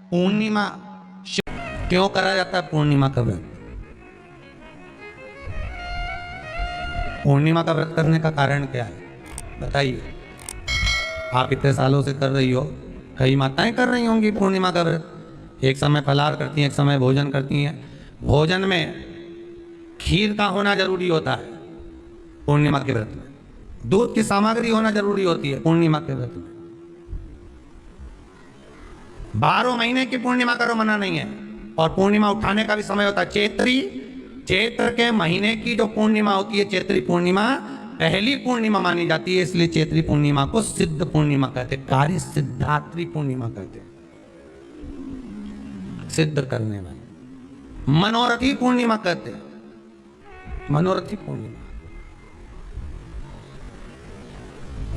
पूर्णिमा क्यों करा जाता है? पूर्णिमा का व्रत, पूर्णिमा का व्रत करने का कारण क्या है बताइए? आप इतने सालों से कर रही हो, कई माताएं कर रही होंगी पूर्णिमा का व्रत। एक समय फलाहार करती हैं, एक समय भोजन करती हैं। भोजन में खीर का होना जरूरी होता है पूर्णिमा के व्रत में, दूध की सामग्री होना जरूरी होती है पूर्णिमा के व्रत में। 12 महीने की पूर्णिमा करो मना नहीं है। और पूर्णिमा उठाने का भी समय होता है चैत्री, चैत्र के महीने की जो पूर्णिमा होती है चैत्री पूर्णिमा पहली पूर्णिमा मानी जाती है, इसलिए चैत्री पूर्णिमा को सिद्ध पूर्णिमा कहते हैं, कार्य सिद्धात्री पूर्णिमा कहते हैं, सिद्ध करने वाली। मनोरथी पूर्णिमा कहते हैं, मनोरथी पूर्णिमा।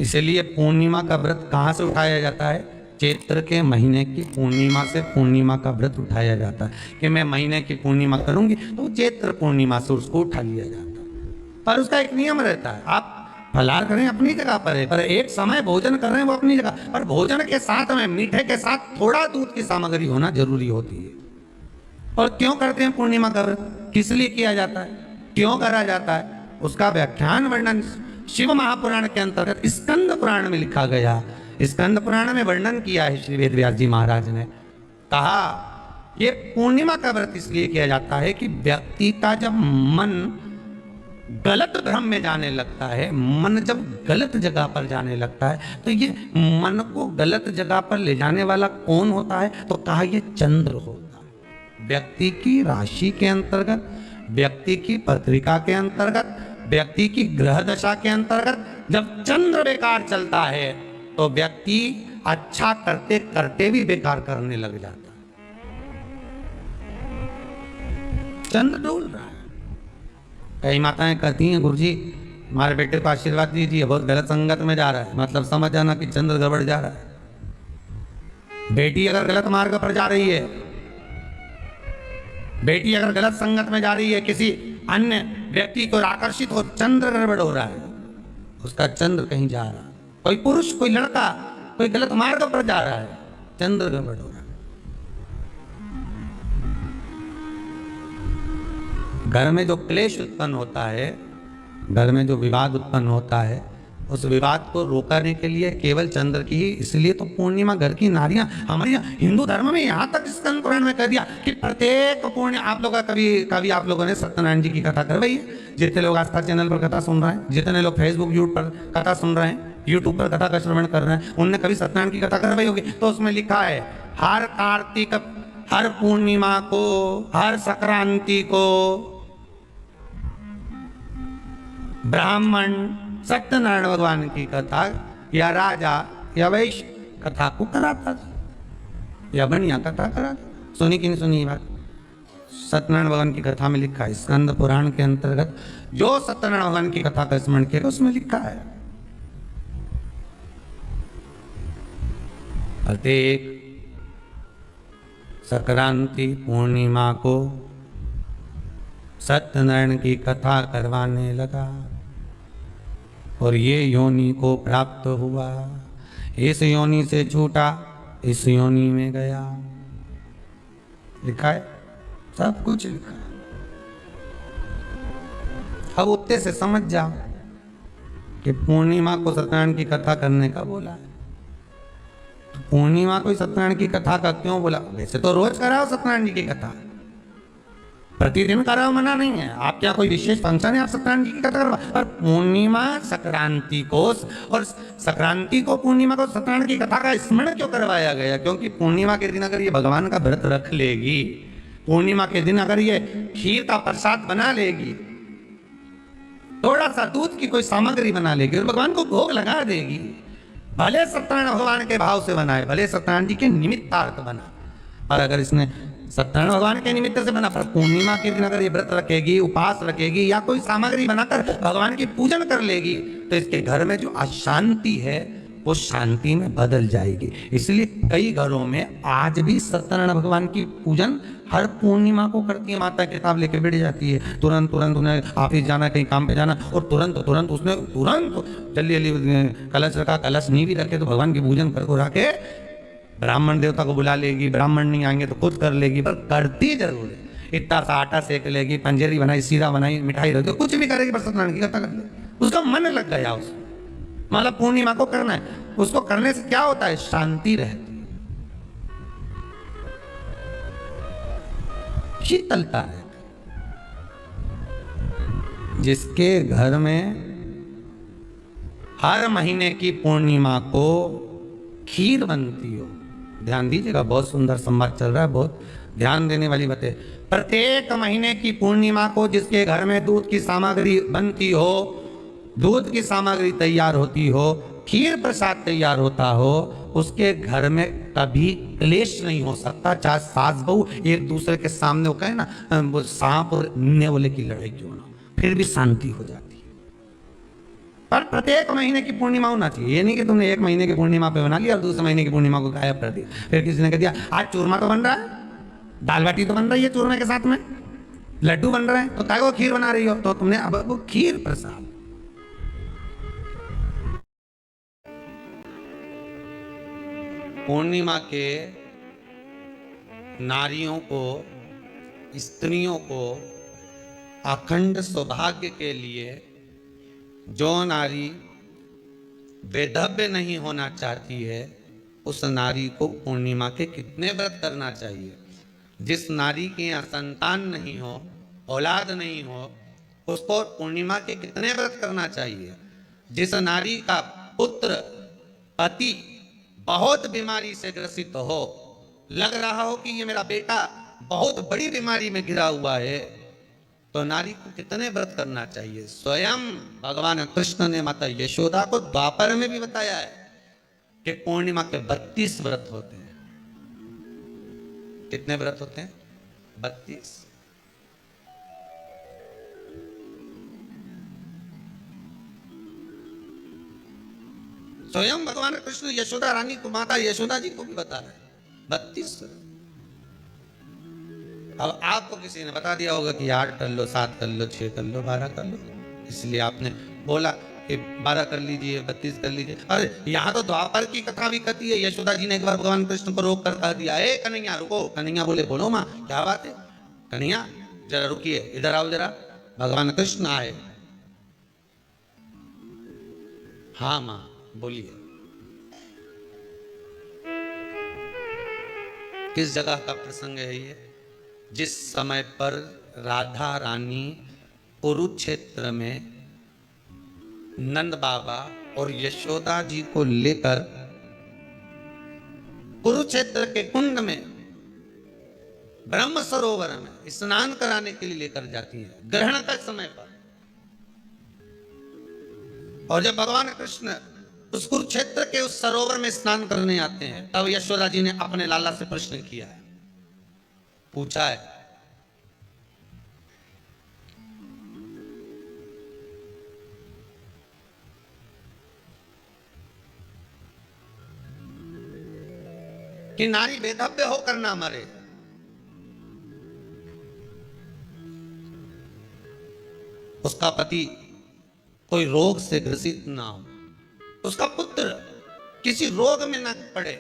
इसलिए पूर्णिमा का व्रत कहां से उठाया जाता है? चैत्र के महीने की पूर्णिमा से पूर्णिमा का व्रत उठाया जाता है कि मैं महीने की पूर्णिमा करूंगी तो चैत्र पूर्णिमा से उसको उठा लिया जाता है। पर उसका एक नियम रहता है, आप फलाहार करें अपनी जगह पर है, पर एक समय भोजन कर रहे हैं वो अपनी जगह पर। भोजन के साथ में मीठे के साथ थोड़ा दूध की सामग्री होना जरूरी होती है। और क्यों करते हैं पूर्णिमा का व्रत, किस लिए किया जाता है, क्यों करा जाता है, उसका व्याख्यान वर्णन शिव महापुराण के अंतर्गत स्कंद पुराण में लिखा गया। स्कंद पुराण में वर्णन किया है श्री वेद व्यास जी महाराज ने। कहा ये पूर्णिमा का व्रत इसलिए किया जाता है कि व्यक्ति का जब मन गलत भ्रम में जाने लगता है, मन जब गलत जगह पर जाने लगता है, तो ये मन को गलत जगह पर ले जाने वाला कौन होता है? तो कहा ये चंद्र होता है। व्यक्ति की राशि के अंतर्गत, व्यक्ति की पत्रिका के अंतर्गत, व्यक्ति की ग्रह दशा के अंतर्गत जब चंद्र बेकार चलता है तो व्यक्ति अच्छा करते करते भी बेकार करने लग जाता है। चंद्र डोल रहा है। कई माताएं कहती हैं गुरुजी हमारे बेटे को आशीर्वाद दीजिए, बहुत गलत संगत में जा रहा है, मतलब समझ जाना कि चंद्र गड़बड़ जा रहा है। बेटी अगर गलत मार्ग पर जा रही है, बेटी अगर गलत संगत में जा रही है, किसी अन्य व्यक्ति को आकर्षित हो, चंद्र गड़बड़ हो रहा है, उसका चंद्र कहीं जा रहा है। कोई पुरुष, कोई लड़का, कोई गलत मार्ग पर जा रहा है, चंद्र गड़बड़ हो रहा है। घर में जो क्लेश उत्पन्न होता है, घर में जो विवाद उत्पन्न होता है, उस विवाद को रोकने के लिए केवल चंद्र की ही, इसलिए तो पूर्णिमा घर की नारियां हमारे हिंदू धर्म में यहाँ तक स्कंद पुराण में कह दिया कि प्रत्येक पूर्णिमा। आप लोग कभी आप लोगों ने सत्यनारायण जी की कथा करवाई है? जितने लोग आस्था चैनल पर कथा सुन रहे हैं, जितने लोग फेसबुक यूट्यूब पर कथा सुन रहे हैं, यूट्यूब पर कथा का श्रवण कर रहे हैं, उनने कभी सत्यनारायण की कथा करवाई होगी? तो उसमें लिखा है हर कार्तिक, हर पूर्णिमा को, हर संक्रांति को ब्राह्मण सत्यनारायण भगवान की कथा या राजा या वैश्य कथा को कराता था, या बढ़िया कथा कराता। सुनी कि नहीं सुनी बात? सत्यनारायण भगवान की कथा में लिखा है, स्कंद पुराण के अंतर्गत जो सत्यनारायण भगवान की कथा का स्मरण किया उसमें लिखा है प्रत्येक संक्रांति पूर्णिमा को सत्यनारायण की कथा करवाने लगा और ये योनि को प्राप्त हुआ, इस योनि से छूटा, इस योनि में गया। लिखा है, सब कुछ लिखा है। अब उत्ते से समझ जाओ कि पूर्णिमा को सत्यनारायण की कथा करने का बोला है। पूर्णिमा को सत्यनारायण की कथा का क्यों बोला? वैसे तो रोज कराओ सत्यनारायण जी की कथा, प्रतिदिन कराओ, मना नहीं है। आप क्या कोई विशेष फंक्शन है आप सत्यनारायण जी की कथा करवा? पर पूर्णिमा संक्रांति को, और संक्रांति को पूर्णिमा को सत्यनारायण की कथा का स्मरण क्यों करवाया गया? क्योंकि पूर्णिमा के दिन अगर ये भगवान का व्रत रख लेगी, पूर्णिमा के दिन अगर ये खीर का प्रसाद बना लेगी, थोड़ा सा दूध की कोई सामग्री बना लेगी और भगवान को भोग लगा देगी, भले सत्यनारायण भगवान के भाव से बनाए, भले सत्यनारायण जी के निमित्तार्थ बना, पर अगर इसने सत्यनारायण भगवान के निमित्त से बना, पर पूर्णिमा के दिन अगर ये व्रत रखेगी, उपास रखेगी या कोई सामग्री बनाकर भगवान की पूजन कर लेगी, तो इसके घर में जो अशांति है वो शांति में बदल जाएगी। इसलिए कई घरों में आज भी सत्यनारायण भगवान की पूजन हर पूर्णिमा को करती है। माता किताब लेके बैठ जाती है, तुरंत उन्हें ऑफिस जाना, कहीं काम पे जाना, और तुरंत उसने जल्दी जल्दी कलश रखा, कलश नहीं भी रखे तो भगवान की पूजन कर के ब्राह्मण देवता को बुला लेगी, ब्राह्मण नहीं आएंगे तो खुद कर लेगी, पर करती जरूर है। इतना सा आटा सेक लेगी, पंजेरी बनाई, सीरा बनाई, मिठाई रख दो, कुछ भी करेगी, पर सत्यनारायण की कथा कर ले। उसका मन लग गया उस मतलब पूर्णिमा को करना है। उसको करने से क्या होता है? शांति रहती, शीतलता है। जिसके घर में हर महीने की पूर्णिमा को खीर बनती हो, ध्यान दीजिएगा, बहुत सुंदर संवाद चल रहा है, बहुत ध्यान देने वाली बात है। प्रत्येक महीने की पूर्णिमा को जिसके घर में दूध की सामग्री बनती हो, दूध की सामग्री तैयार होती हो, खीर प्रसाद तैयार होता हो, उसके घर में कभी क्लेश नहीं हो सकता। चाहे सास बहू एक दूसरे के सामने वो कहे ना, वो सांप और नेवले की लड़ाई क्यों ना, फिर भी शांति हो जाती है। पर प्रत्येक महीने की पूर्णिमा होना चाहिए। ये नहीं कि तुमने एक महीने की पूर्णिमा पे बना लिया और दूसरे महीने की पूर्णिमा को गायब कर दिया। फिर किसी ने कह दिया आज चूरमा तो बन रहा है, दाल बाटी तो बन रही है चूरमे के साथ में, लड्डू बन रहे हैं, तो काय को खीर बना रही हो? तो तुमने अब वो खीर प्रसाद। पूर्णिमा के नारियों को, स्त्रियों को अखंड सौभाग्य के लिए, जो नारी वेधव्य नहीं होना चाहती है, उस नारी को पूर्णिमा के कितने व्रत करना चाहिए। जिस नारी के यहाँ संतान नहीं हो, औलाद नहीं हो, उसको पूर्णिमा के कितने व्रत करना चाहिए। जिस नारी का पुत्र, पति बहुत बीमारी से ग्रसित हो, लग रहा हो कि ये मेरा बेटा बहुत बड़ी बीमारी में घिरा हुआ है, तो नारी को कितने व्रत करना चाहिए। स्वयं भगवान कृष्ण ने माता यशोदा को द्वापर में भी बताया है कि पूर्णिमा के 32 व्रत होते हैं। कितने व्रत होते हैं? 32। स्वयं भगवान कृष्ण यशोदा रानी को, माता यशोदा जी को भी बता रहे हैं 32। अब आपको किसी ने बता दिया होगा कि 8 कर लो, 7 कर लो, 6 कर लो, 12 कर लो, इसलिए आपने बोला कि 12 कर लीजिए, 32 कर लीजिए। अरे यहाँ तो द्वापर की कथा भी कहती है। यशोदा जी ने एक बार भगवान कृष्ण को रोक कर कह दिया, ए कन्हैया रुको। कन्हैया बोले बोलो माँ क्या बात है? कन्हैया जरा रुकिए, इधर आओ जरा। भगवान कृष्ण आए। हाँ माँ बोलिए। किस जगह का प्रसंग है ये? जिस समय पर राधा रानी कुरुक्षेत्र में नंद बाबा और यशोदा जी को लेकर कुरुक्षेत्र के कुंड में, ब्रह्म सरोवर में स्नान कराने के लिए लेकर जाती है, ग्रहण का समय पर। और जब भगवान कृष्ण उस कुरुक्षेत्र के उस सरोवर में स्नान करने आते हैं, तब यशोदा जी ने अपने लाला से प्रश्न किया है, पूछा है कि नारी वेधव्य होकर ना मरे। उसका पति कोई रोग से ग्रसित ना हो, उसका पुत्र किसी रोग में न पड़े।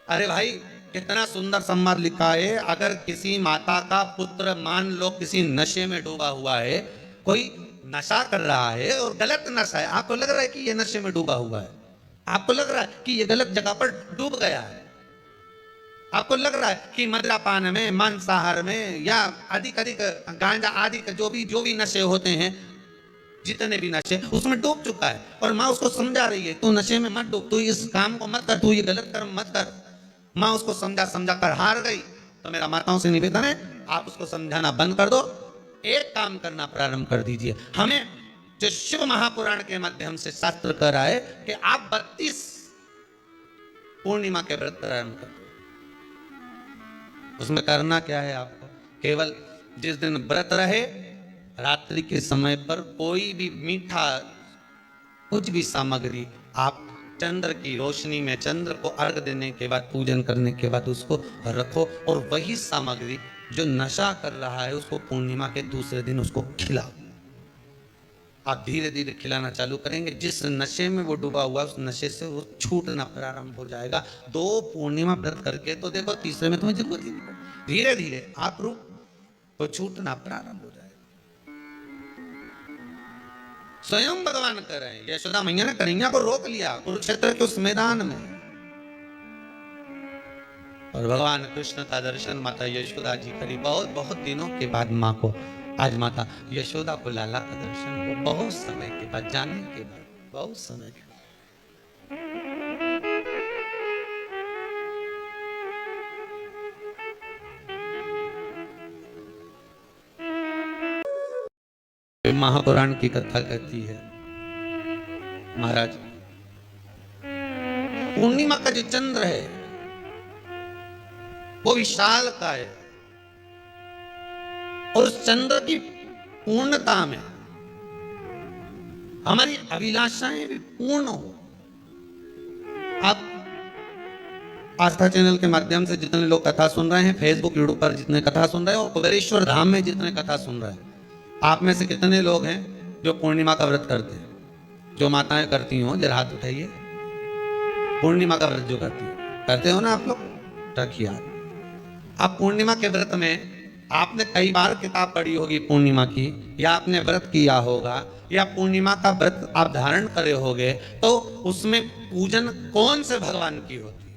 अरे भाई कितना सुंदर संवाद लिखा है। अगर किसी माता का पुत्र मान लो किसी नशे में डूबा हुआ है, कोई नशा कर रहा है और गलत नशा है, आपको लग रहा है कि ये नशे में डूबा हुआ है, आपको लग रहा है कि ये गलत जगह पर डूब गया है, आपको लग रहा है कि मदिरापान में, मांसाहार में, या अधिक गांजा आदि जो भी नशे होते हैं, जितने भी नशे, उसमें डूब चुका है। और माँ उसको समझा रही है, तू नशे में मत डूब, तू इस काम को मत कर, तू ये गलत कर्म मत कर। माँ उसको समझा कर हार गई। तो मेरा माताओं से निवेदन है, आप उसको समझाना बंद कर दो, एक काम करना प्रारंभ कर दीजिए। हमें जो शिव महापुराण के माध्यम से शास्त्र कह रहा है कि आप 32 पूर्णिमा के व्रत प्रारंभ कर। उसमें करना क्या है आपको? केवल जिस दिन व्रत रहे, रात्रि के समय पर कोई भी मीठा, कुछ भी सामग्री आप चंद्र की रोशनी में, चंद्र को अर्घ देने के बाद, पूजन करने के बाद उसको रखो, और वही सामग्री जो नशा कर रहा है उसको पूर्णिमा के दूसरे दिन उसको खिलाओ। आप धीरे धीरे खिलाना चालू करेंगे। जिस नशे में वो डूबा हुआ उस नशे से वो छूटना प्रारंभ हो जाएगा। 2 पूर्णिमा व्रत करके तो देखो, तीसरे में तुम्हें जरूरत ही नहीं पड़ेगी। धीरे धीरे आप रूप तो छूटना प्रारंभ हो जाएगा। स्वयं भगवान कर रहे हैं। यशोदा मैया ने कन्हैया को रोक लिया कुरुक्षेत्र के उस मैदान में, और भगवान कृष्ण का दर्शन माता यशोदा जी करी। बहुत बहुत दिनों के बाद माँ को, आज माता यशोदा को लाला का दर्शन हुआ। बहुत समय के बाद, जाने के बाद, बहुत समय के बाद। महापुराण की कथा कहती है, महाराज पूर्णिमा का जो चंद्र है वो विशाल का है, और उस चंद्र की पूर्णता में हमारी अभिलाषाएं भी पूर्ण हो। आप आस्था चैनल के माध्यम से जितने लोग कथा सुन रहे हैं, फेसबुक यूट्यूब पर जितने कथा सुन रहे हैं, और कुबेरेश्वर धाम में जितने कथा सुन रहे हैं, आप में से कितने लोग हैं जो पूर्णिमा का व्रत करते हैं? जो माताएं करती हो जरा हाथ उठाइए। पूर्णिमा का व्रत जो करते हो ना आप लोग, रखिए हाथ। आप पूर्णिमा के व्रत में आपने कई बार किताब पढ़ी होगी पूर्णिमा की, या आपने व्रत किया होगा, या पूर्णिमा का व्रत आप धारण करे होगे, तो उसमें पूजन कौन से भगवान की होती है?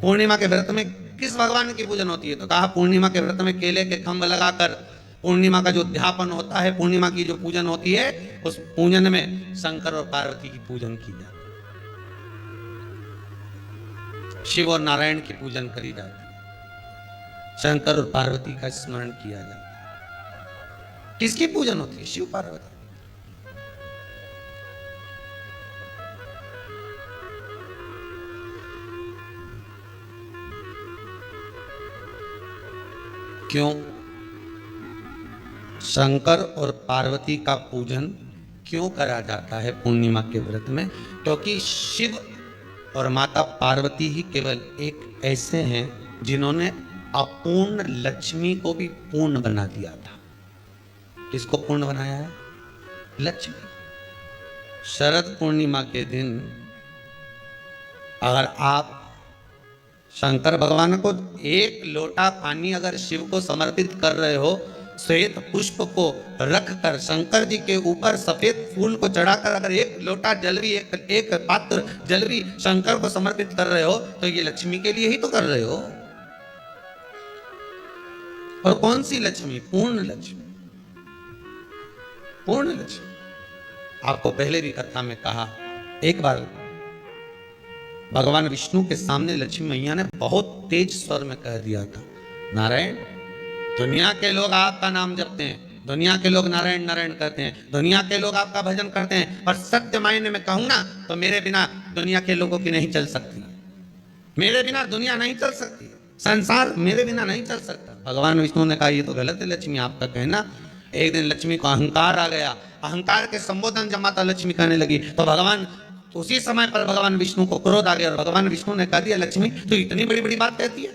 पूर्णिमा के व्रत में किस भगवान की पूजन होती है? तो कहा पूर्णिमा के व्रत में केले के खंभ लगाकर पूर्णिमा का जो उद्यापन होता है, पूर्णिमा की जो पूजन होती है, उस पूजन में शंकर और पार्वती की पूजन की जाती है। शिव और नारायण की पूजन करी जाती है, शंकर और पार्वती का स्मरण किया जाता है। किसकी पूजन होती है? शिव पार्वती। क्यों शंकर और पार्वती का पूजन क्यों करा जाता है पूर्णिमा के व्रत में? क्योंकि शिव और माता पार्वती ही केवल एक ऐसे हैं जिन्होंने अपूर्ण लक्ष्मी को भी पूर्ण बना दिया था। किसको पूर्ण बनाया है? लक्ष्मी। शरद पूर्णिमा के दिन अगर आप शंकर भगवान को एक लोटा पानी अगर शिव को समर्पित कर रहे हो, श्वेत पुष्प को रखकर शंकर जी के ऊपर सफेद फूल को चढ़ाकर अगर एक लोटा जल भी, एक पात्र जल भी शंकर को समर्पित कर रहे हो, तो ये लक्ष्मी के लिए ही तो कर रहे हो। और कौन सी लक्ष्मी? पूर्ण लक्ष्मी। पूर्ण लक्ष्मी। आपको पहले भी कथा में कहा, एक बार भगवान विष्णु के सामने लक्ष्मी मैया ने बहुत तेज स्वर में कह दिया था, नारायण, दुनिया के लोग आपका नाम जपते हैं, दुनिया के लोग नारायण नारायण कहते हैं, दुनिया के लोग आपका भजन करते हैं, पर सत्य मायने में कहूं ना तो मेरे बिना दुनिया के लोगों की नहीं चल सकती। मेरे बिना दुनिया नहीं चल सकती, संसार मेरे बिना नहीं चल सकता। भगवान विष्णु ने कहा, ये तो गलत है लक्ष्मी आपका कहना। एक दिन लक्ष्मी को अहंकार आ गया। अहंकार के संबोधन जब माता लक्ष्मी कहने लगी तो भगवान, तो उसी समय पर भगवान विष्णु को क्रोध आ गया, और भगवान विष्णु ने कह दिया, लक्ष्मी तू इतनी बड़ी बड़ी बात कहती है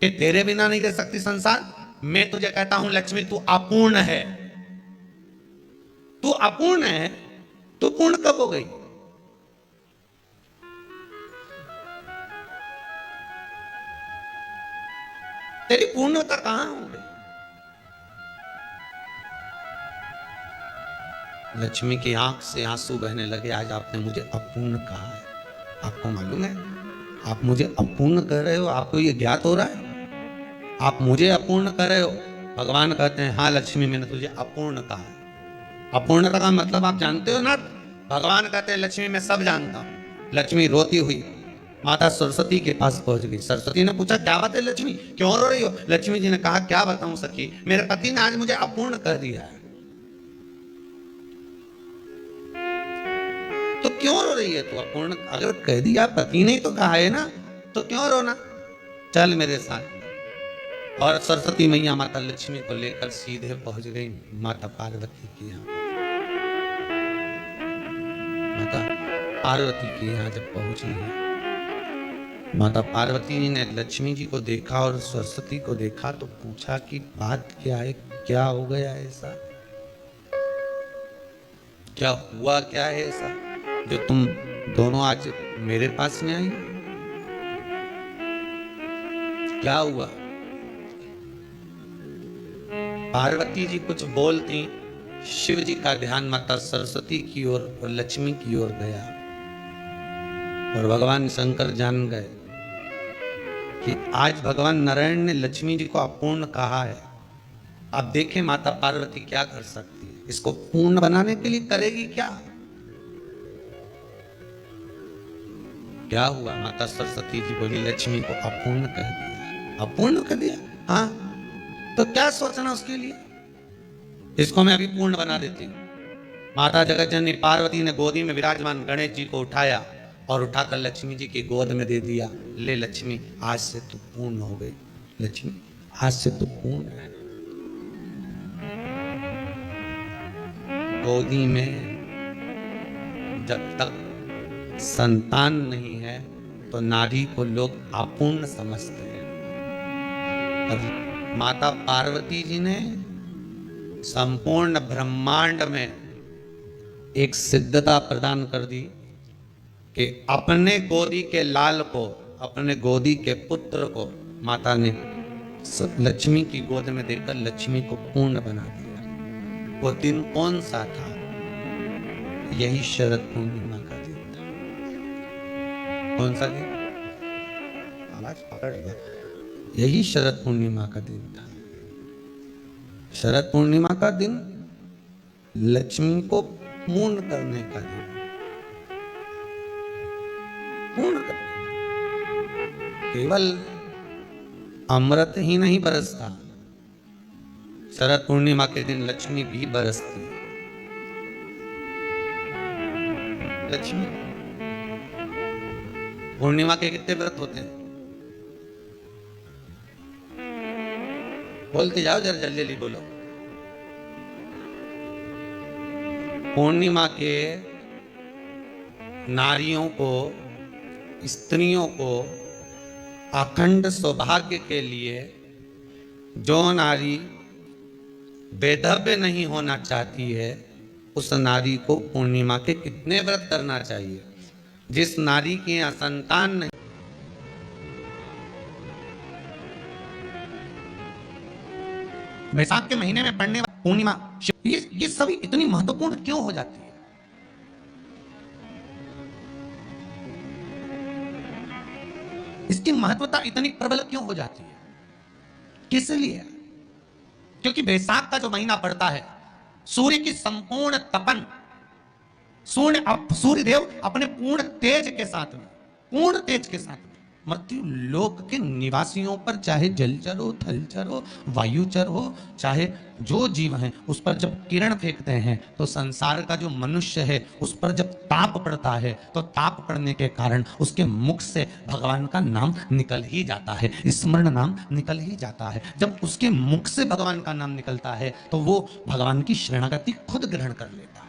कि तेरे बिना नहीं रह सकती संसार। मैं तुझे कहता हूं लक्ष्मी, तू अपूर्ण है। तू अपूर्ण है, तू पूर्ण कब हो गई? तेरी पूर्णता कहां हो गई? लक्ष्मी की आंख से आंसू बहने लगे। आज आपने मुझे अपूर्ण कहा है। आपको मालूम है आप मुझे अपूर्ण कह रहे हो? आपको ये ज्ञात हो रहा है आप मुझे अपूर्ण कर रहे हो? भगवान कहते हैं, हाँ लक्ष्मी, मैंने तुझे अपूर्ण कहा है। अपूर्णता का मतलब आप जानते हो ना? भगवान कहते हैं, लक्ष्मी मैं सब जानता हूं। लक्ष्मी रोती हुई माता सरस्वती के पास पहुंच गई। सरस्वती ने पूछा, क्या बात है लक्ष्मी, क्यों रो रही हो? लक्ष्मी जी ने कहा, क्या बताऊं सखी, मेरे पति ने आज मुझे अपूर्ण कर दिया है। तो क्यों रो रही है तू? अपूर्ण अगर कह दिया, पति ने तो कहा है ना, तो क्यों रोना? चल मेरे साथ। और सरस्वती मैया माता लक्ष्मी को लेकर सीधे पहुंच गई माता पार्वती के यहाँ। माता पार्वती के यहाँ जब पहुंची है, माता पार्वती ने लक्ष्मी जी को देखा और सरस्वती को देखा तो पूछा कि बात क्या है, क्या हो गया ऐसा? क्या हुआ क्या है ऐसा जो तुम दोनों आज मेरे पास में आई? क्या हुआ? पार्वती जी कुछ बोलती, शिव जी का ध्यान माता सरस्वती की ओर और लक्ष्मी की ओर गया और भगवान शंकर जान गए कि आज भगवान नारायण ने लक्ष्मी जी को अपूर्ण कहा है। अब देखें माता पार्वती क्या कर सकती है, इसको पूर्ण बनाने के लिए करेगी क्या? क्या हुआ? माता सरस्वती जी बोली लक्ष्मी को अपूर्ण कर दिया। अपूर्ण कर दिया? हाँ, तो क्या सोचना उसके लिए, इसको मैं अभी पूर्ण बना देती हूँ। माता जगत जननी पार्वती ने गोदी में विराजमान गणेश जी को उठाया और उठाकर लक्ष्मी जी की गोद में दे दिया। ले लक्ष्मी, आज से तू पूर्ण हो गई। लक्ष्मी, आज से तू पूर्ण है। गोदी में जब तक संतान नहीं है तो नारी को लोग अपूर्ण समझते हैं। और माता पार्वती जी ने संपूर्ण ब्रह्मांड में एक सिद्धता प्रदान कर दी कि अपने गोदी के लाल को, अपने गोदी के पुत्र को माता ने लक्ष्मी की गोद में देकर लक्ष्मी को पूर्ण बना दिया। वो दिन कौन सा था? यही शरद पूर्णिमा का दिन था। कौन सा दिन? आवाज पकड़ लिया। यही शरद पूर्णिमा का दिन था। शरद पूर्णिमा का दिन लक्ष्मी को पूर्ण करने का दिन, पूर्ण करने। केवल अमृत ही नहीं बरसता, शरद पूर्णिमा के दिन लक्ष्मी भी बरसती। लक्ष्मी पूर्णिमा के कितने व्रत होते हैं? बोलते जाओ, जरा जल्दी जल्दी बोलो। पूर्णिमा के नारियों को, स्त्रियों को अखंड सौभाग्य के लिए, जो नारी वेधव्य नहीं होना चाहती है उस नारी को पूर्णिमा के कितने व्रत करना चाहिए? जिस नारी के यहाँ संतान नहीं, वैशाख के महीने में पड़ने वाली पूर्णिमा, ये सभी इतनी महत्वपूर्ण क्यों हो जाती है? इसकी महत्वता इतनी प्रबल क्यों हो जाती है? किस लिए? क्योंकि वैशाख का जो महीना पड़ता है, सूर्य की संपूर्ण तपन, सूर्य देव अपने पूर्ण तेज के साथ में, पूर्ण तेज के साथ में मृत्यु लोक के निवासियों पर, चाहे जलचर हो, थलचर हो, वायुचर हो, चाहे जो जीव हैं, उस पर जब किरण फेंकते हैं तो संसार का जो मनुष्य है उस पर जब ताप पड़ता है तो ताप पड़ने के कारण उसके मुख से भगवान का नाम निकल ही जाता है, स्मरण नाम निकल ही जाता है। जब उसके मुख से भगवान का नाम निकलता है तो वो भगवान की शरणागति खुद ग्रहण कर लेता है।